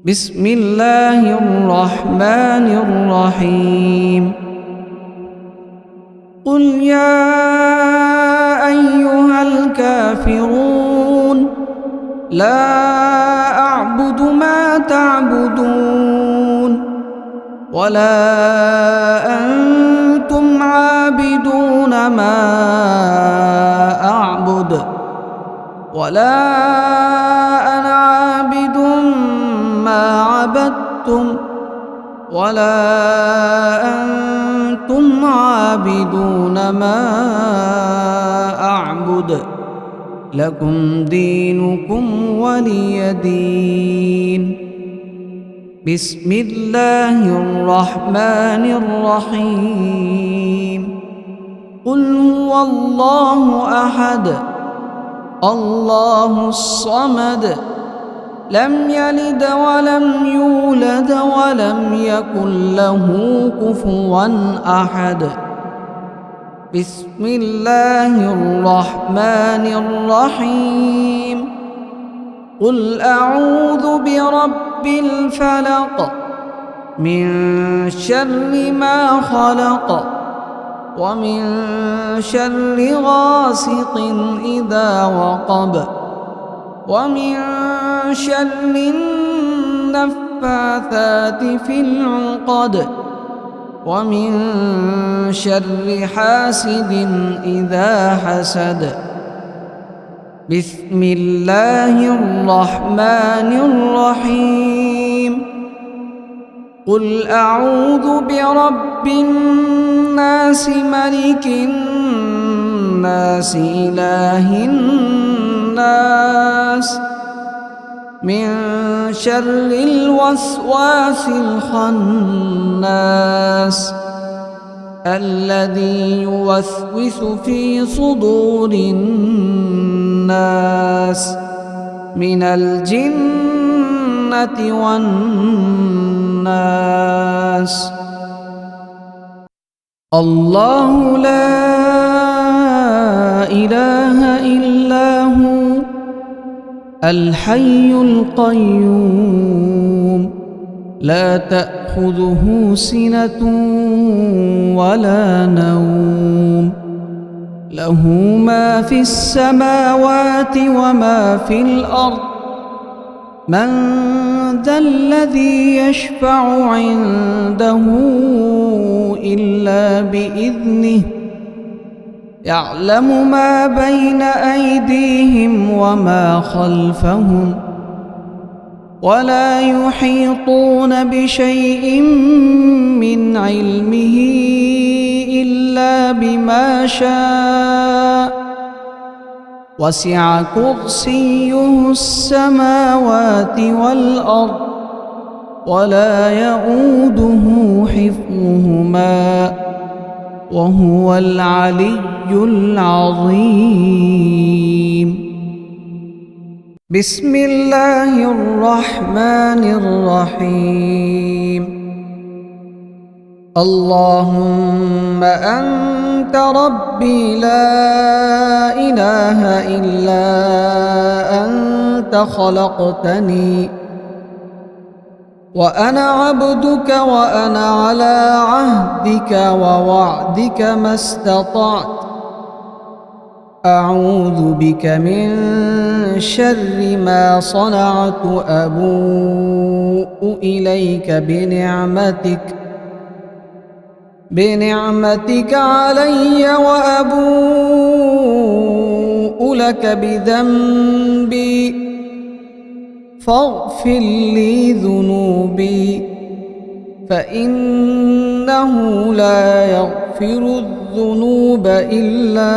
بسم الله الرحمن الرحيم. قل يا أيها الكافرون لا أعبد ما تعبدون ولا أنتم عابدون ما أعبد ولا أنا عابد ما عبدتم ولا أنتم عابدون ما أعبد لكم دينكم ولي دين. بسم الله الرحمن الرحيم. قل هو الله أحد الله الصمد لم يلد ولم يولد ولم يكن له كفوا أحد. بسم الله الرحمن الرحيم. قل أعوذ برب الفلق من شر ما خلق ومن شر غاسق إذا وقب ومن شر النفاثات في العقد ومن شر حاسد إذا حسد. بسم الله الرحمن الرحيم. قل أعوذ برب الناس ملك الناس إله الناس من شر الوسواس الخناس الذي يوسوس في صدور الناس من الجنة والناس. الله لا إله إلا هو الحي القيوم لا تأخذه سنة ولا نوم له ما في السماوات وما في الأرض. من ذا الذي يشفع عنده إلا بإذنه يعلم ما بين أيديهم وما خلفهم ولا يحيطون بشيء من علمه إلا بما شاء وسع كرسيه السماوات والأرض ولا يؤوده حفظهما وهو العلي العظيم. بسم الله الرحمن الرحيم. اللهم أنت ربي لا إله إلا أنت خلقتني وأنا عبدك وأنا على عهدك ووعدك ما استطعت. أعوذ بك من شر ما صنعت أبوء إليك بنعمتك علي وأبوء لك بذنبي فاغفر لي ذنوبي فإنه لا يغفر الذنوب إلا